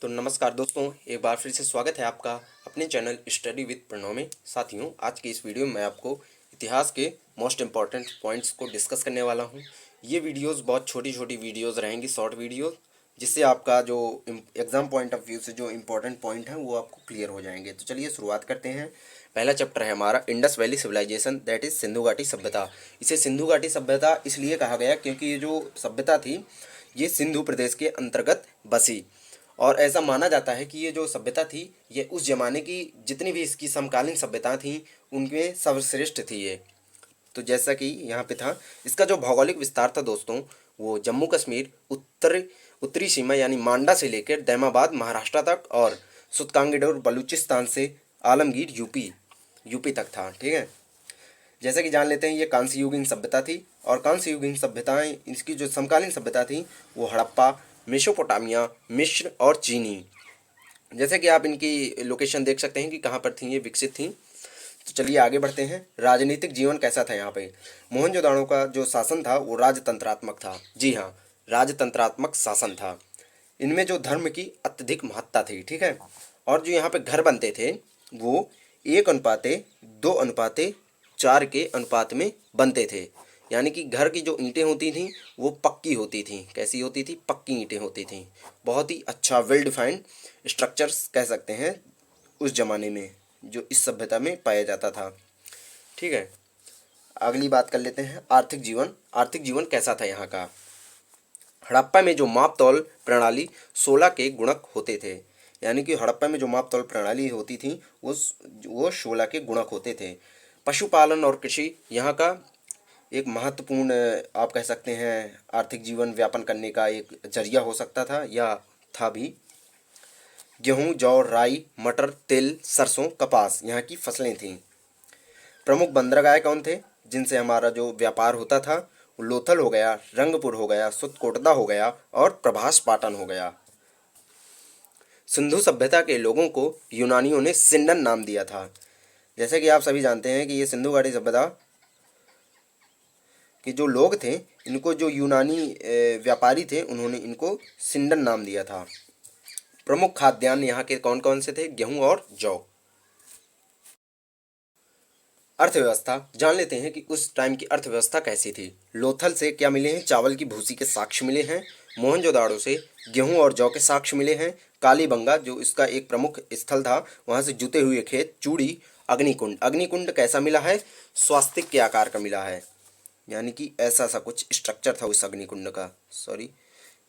तो नमस्कार दोस्तों, एक बार फिर से स्वागत है आपका अपने चैनल स्टडी विद प्रणव में। साथियों, आज की इस वीडियो में मैं आपको इतिहास के मोस्ट इम्पॉर्टेंट पॉइंट्स को डिस्कस करने वाला हूं। ये वीडियोस बहुत छोटी छोटी वीडियोस रहेंगी, शॉर्ट वीडियो, जिससे आपका जो एग्ज़ाम पॉइंट ऑफ व्यू से जो इम्पोर्टेंट पॉइंट हैं वो आपको क्लियर हो जाएंगे। तो चलिए शुरुआत करते हैं। पहला चैप्टर है हमारा Indus valley civilisation, that is सिंधु घाटी सभ्यता। इसे सिंधु घाटी सभ्यता इसलिए कहा गया क्योंकि ये जो सभ्यता थी ये सिंधु प्रदेश के अंतर्गत बसी, और ऐसा माना जाता है कि ये जो सभ्यता थी ये उस जमाने की जितनी भी इसकी समकालीन सभ्यता थी उनमें सर्वश्रेष्ठ थी ये। तो जैसा कि यहाँ पे था, इसका जो भौगोलिक विस्तार था दोस्तों, वो जम्मू कश्मीर उत्तरी सीमा यानी मांडा से लेकर दैमाबाद महाराष्ट्र तक, और सुतकांगीडोर बलूचिस्तान से आलमगीर यूपी तक था। ठीक है, जैसा कि जान लेते हैं, ये कांस्य युगीन सभ्यता थी, और कांस्य युगीन सभ्यताएं, इसकी जो समकालीन सभ्यता थी वो हड़प्पा, मेसोपोटामिया, मिस्र और चीनी। जैसे कि आप इनकी लोकेशन देख सकते हैं कि कहाँ पर थी ये विकसित थी। तो चलिए आगे बढ़ते हैं। राजनीतिक जीवन कैसा था यहाँ पे? मोहनजोदाड़ो का जो शासन था वो राजतंत्रात्मक था। जी हाँ, राजतंत्रात्मक शासन था। इनमें जो धर्म की अत्यधिक महत्ता थी। ठीक है, और जो यहाँ पे घर बनते थे वो 1:2:4 के अनुपात में बनते थे। यानी कि घर की जो ईंटें होती थीं वो पक्की होती थीं। कैसी होती थी? पक्की ईंटें होती थीं। बहुत ही अच्छा वेल डिफाइंड स्ट्रक्चर्स कह सकते हैं उस जमाने में, जो इस सभ्यता में पाया जाता था। ठीक है, अगली बात कर लेते हैं। आर्थिक जीवन कैसा था यहाँ का? हड़प्पा में जो माप तौल प्रणाली 16 के गुणक होते थे। यानी कि हड़प्पा में जो माप तौल प्रणाली होती थी वो 16 के गुणक होते थे। पशुपालन और कृषि यहाँ का एक महत्वपूर्ण, आप कह सकते हैं, आर्थिक जीवन व्यापन करने का एक जरिया हो सकता था या था भी। गेहूं, जौ, राई, मटर, तिल, सरसों, कपास यहाँ की फसलें थीं। प्रमुख बंदरगाह कौन थे जिनसे हमारा जो व्यापार होता था? लोथल हो गया, रंगपुर हो गया, सुतकोटदा हो गया और प्रभास पाटन हो गया। सिंधु सभ्यता के लोगों को यूनानियों ने सिंडन नाम दिया था। जैसे कि आप सभी जानते हैं कि ये सिंधु घाटी सभ्यता के जो लोग थे, इनको जो यूनानी व्यापारी थे उन्होंने इनको सिंडन नाम दिया था। प्रमुख खाद्यान्न यहाँ के कौन कौन से थे? गेहूं और जौ। अर्थव्यवस्था जान लेते हैं कि उस टाइम की अर्थव्यवस्था कैसी थी। लोथल से क्या मिले हैं? चावल की भूसी के साक्ष्य मिले हैं। मोहनजोदाड़ो से गेहूं और जौ के साक्ष्य मिले हैं। कालीबंगा जो इसका एक प्रमुख स्थल था, वहां से जुते हुए खेत, चूड़ी, अग्निकुंड। अग्निकुंड कैसा मिला है? स्वास्तिक के आकार का मिला है। यानी कि ऐसा सा कुछ स्ट्रक्चर था उस अग्निकुंड का। सॉरी,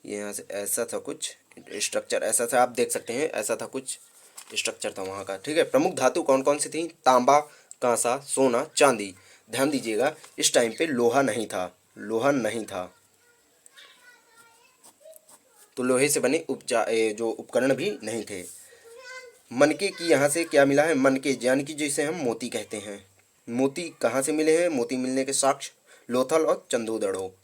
ये यहाँ से ऐसा था कुछ स्ट्रक्चर, ऐसा था, आप देख सकते हैं, ऐसा था कुछ स्ट्रक्चर था वहाँ का। ठीक है, प्रमुख धातु कौन कौन सी थी? तांबा, कांसा, सोना, चांदी। ध्यान दीजिएगा, इस टाइम पे लोहा नहीं था, लोहा नहीं था, तो लोहे से बने जो उपकरण भी नहीं थे। मनके की यहाँ से क्या मिला है? मनके यानी कि जिसे हम मोती कहते हैं। मोती कहाँ से मिले हैं? मोती मिलने के साक्ष्य लोथल और चंदूदड़ो।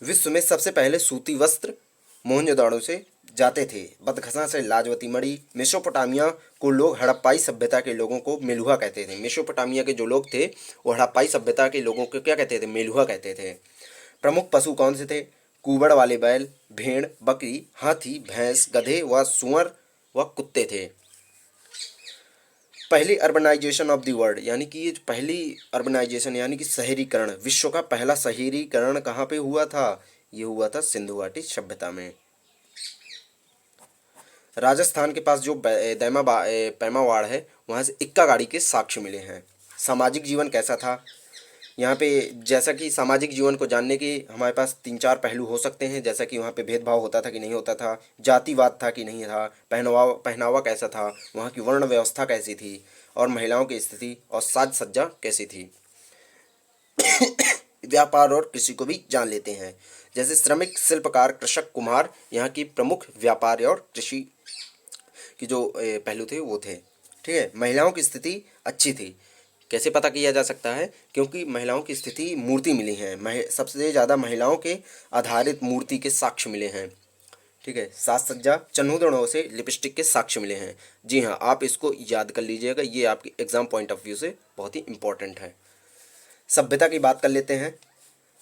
विश्व में सबसे पहले सूती वस्त्र मोहनजोदाड़ो से जाते थे। बदखसा से लाजवती मणि। मेसोपोटामिया को लोग हड़प्पाई सभ्यता के लोगों को मेलुहा कहते थे। मेसोपोटामिया के जो लोग थे वो हड़प्पाई सभ्यता के लोगों को क्या कहते थे? मेलुहा कहते थे। प्रमुख पशु कौन से थे? कुबड़ वाले बैल, भेड़, बकरी, हाथी, भैंस, गधे व सुअर व कुत्ते थे। पहली अर्बनाइजेशन ऑफ द वर्ल्ड, यानी कि ये पहली अर्बनाइजेशन यानी कि शहरीकरण, विश्व का पहला शहरीकरण कहाँ पे हुआ था? ये हुआ था सिंधु घाटी सभ्यता में। राजस्थान के पास जो पैमावाड़ है वहाँ से इक्का गाड़ी के साक्ष्य मिले हैं। सामाजिक जीवन कैसा था यहाँ पे? जैसा कि सामाजिक जीवन को जानने के हमारे पास 3-4 पहलू हो सकते हैं। जैसा कि वहाँ पे भेदभाव होता था कि नहीं होता था, जातिवाद था कि नहीं था, पहनावा कैसा था, वहाँ की वर्ण व्यवस्था कैसी थी, और महिलाओं की स्थिति और साज सज्जा कैसी थी। व्यापार और कृषि को भी जान लेते हैं। जैसे श्रमिक, शिल्पकार, कृषक, कुम्हार यहाँ की प्रमुख व्यापार और कृषि की जो पहलू थे वो थे। ठीक है, महिलाओं की स्थिति अच्छी थी। कैसे पता किया जा सकता है? क्योंकि महिलाओं की स्थिति मूर्ति मिली हैं, सबसे ज़्यादा महिलाओं के आधारित मूर्ति के साक्ष्य मिले हैं। ठीक है, साज सज्जा, चन्हूदड़ों से लिपस्टिक के साक्ष्य मिले हैं। जी हाँ, आप इसको याद कर लीजिएगा, ये आपकी एग्जाम पॉइंट ऑफ व्यू से बहुत ही इंपॉर्टेंट है। सभ्यता की बात कर लेते हैं।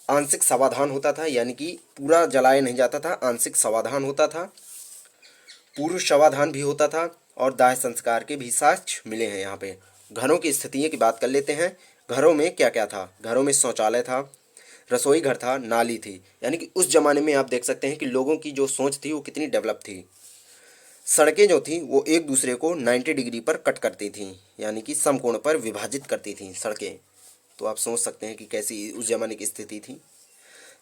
आंशिक समाधान होता था, यानी कि पूरा जलाया नहीं जाता था, आंशिक समाधान होता था। पूर्व शवाधान भी होता था और दाह संस्कार के भी साक्ष्य मिले हैं यहाँ पे। घरों की स्थितियों की बात कर लेते हैं। घरों में क्या क्या था? घरों में शौचालय था, रसोई घर था, नाली थी। यानी कि उस जमाने में आप देख सकते हैं कि लोगों की जो सोच थी वो कितनी डेवलप थी। सड़कें जो थी वो एक दूसरे को 90 डिग्री पर कट करती थी, यानी कि समकोण पर विभाजित करती थी सड़कें। तो आप सोच सकते हैं कि कैसी उस जमाने की स्थिति थी।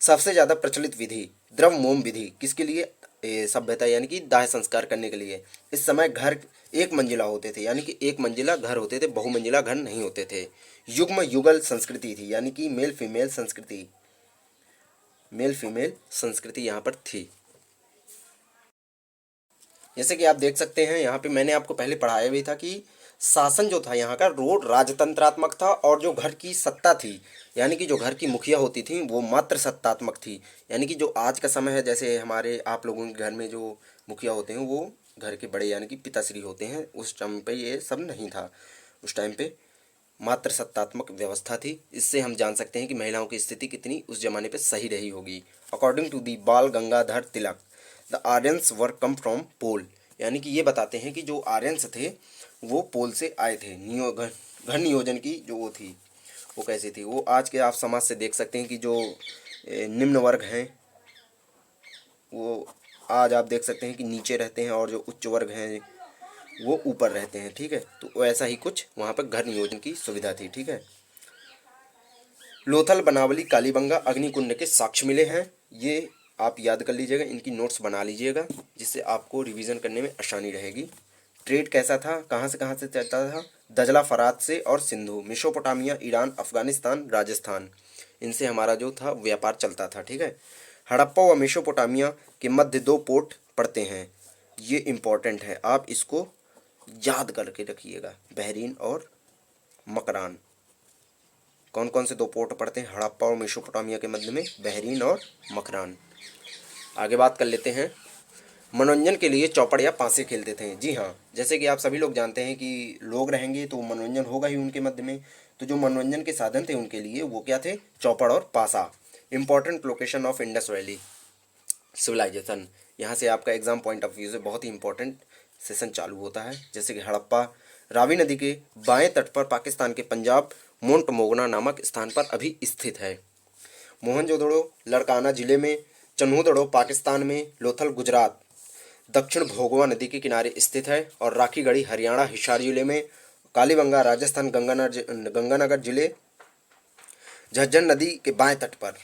सबसे ज़्यादा प्रचलित विधि द्रव मोम विधि, किसके लिए? सभ्यता यानी कि दाह संस्कार करने के लिए। इस समय घर एक मंजिला होते थे, यानी कि एक मंजिला घर होते थे, बहुमंजिला घर नहीं होते थे। युग्म युगल संस्कृति थी, यानी कि मेल फीमेल संस्कृति, मेल फीमेल संस्कृति यहाँ पर थी। जैसे कि आप देख सकते हैं यहाँ पे मैंने आपको पहले पढ़ाया भी था कि शासन जो था यहाँ का रोड राजतंत्रात्मक था, और जो घर की सत्ता थी यानी कि जो घर की मुखिया होती थी वो मात्र सत्तात्मक थी। यानी कि जो आज का समय है, जैसे हमारे आप लोगों के घर में जो मुखिया होते हैं वो घर के बड़े यानी कि पिताश्री होते हैं, उस टाइम पे ये सब नहीं था। उस टाइम पे मात्र सत्तात्मक व्यवस्था थी। इससे हम जान सकते हैं कि महिलाओं की स्थिति कितनी उस जमाने पे सही रही होगी। According to the Bal Gangadhar Tilak, the Aryans were come from pole, यानी कि ये बताते हैं कि जो आर्यंस थे वो पोल से आए थे। घर नियोजन की जो वो थी वो कैसी थी? वो आज के आप समाज से देख सकते हैं कि जो निम्न वर्ग हैं वो आज आप देख सकते हैं कि नीचे रहते हैं, और जो उच्च वर्ग हैं वो ऊपर रहते हैं। ठीक है, तो ऐसा ही कुछ वहाँ पर घर नियोजन की सुविधा थी। ठीक है, लोथल, बनावली, कालीबंगा, अग्निकुंड के साक्ष्य मिले हैं। ये आप याद कर लीजिएगा, इनकी नोट्स बना लीजिएगा, जिससे आपको रिवीजन करने में आसानी रहेगी। ट्रेड कैसा था? कहाँ से चलता था? दजला फरात से और सिंधु, मेसोपोटामिया, ईरान, अफगानिस्तान, राजस्थान, इनसे हमारा जो था व्यापार चलता था। ठीक है, हड़प्पा व मेसोपोटामिया के मध्य दो पोर्ट पड़ते हैं। ये इम्पोर्टेंट है, आप इसको याद करके रखिएगा, बहरीन और मकरान। कौन कौन से दो पोर्ट पड़ते हैं हड़प्पा और मेसोपोटामिया के मध्य में? बहरीन और मकरान। आगे बात कर लेते हैं। मनोरंजन के लिए चौपड़ या पासे खेलते थे। जी हाँ, जैसे कि आप सभी लोग जानते हैं कि लोग रहेंगे तो मनोरंजन होगा ही उनके मध्य में। तो जो मनोरंजन के साधन थे उनके लिए वो क्या थे? चौपड़ और पासा। Important location of Indus valley civilisation, यहाँ से आपका एग्जाम पॉइंट ऑफ व्यू से बहुत ही इंपॉर्टेंट सेशन चालू होता है। जैसे कि हड़प्पा रावी नदी के बाएं तट पर पाकिस्तान के पंजाब मोंटमोगना नामक स्थान पर अभी स्थित है। मोहनजोदड़ो लड़काना जिले में, चन्हूदड़ो पाकिस्तान में, लोथल गुजरात दक्षिण भोगवा नदी के किनारे स्थित है, और राखीगढ़ी हरियाणा हिसार जिले में, कालीबंगा राजस्थान गंगानगर जिले झज्जर नदी के बाएं तट पर,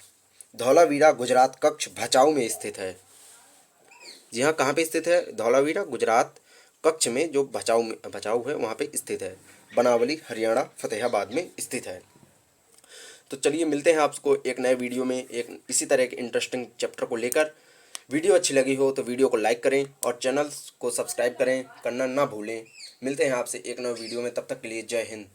धौलावीरा गुजरात कच्छ भचाऊ में स्थित है। जी हाँ, कहाँ पे स्थित है? धौलावीरा गुजरात कच्छ में, जो भचाऊ है वहाँ पे स्थित है। बनावली हरियाणा फतेहाबाद में स्थित है। तो चलिए मिलते हैं आपको एक नए वीडियो में एक इसी तरह के इंटरेस्टिंग चैप्टर को लेकर। वीडियो अच्छी लगी हो तो वीडियो को लाइक करें और चैनल को सब्सक्राइब करना ना भूलें। मिलते हैं आपसे एक नए वीडियो में, तब तक के लिए जय हिंद।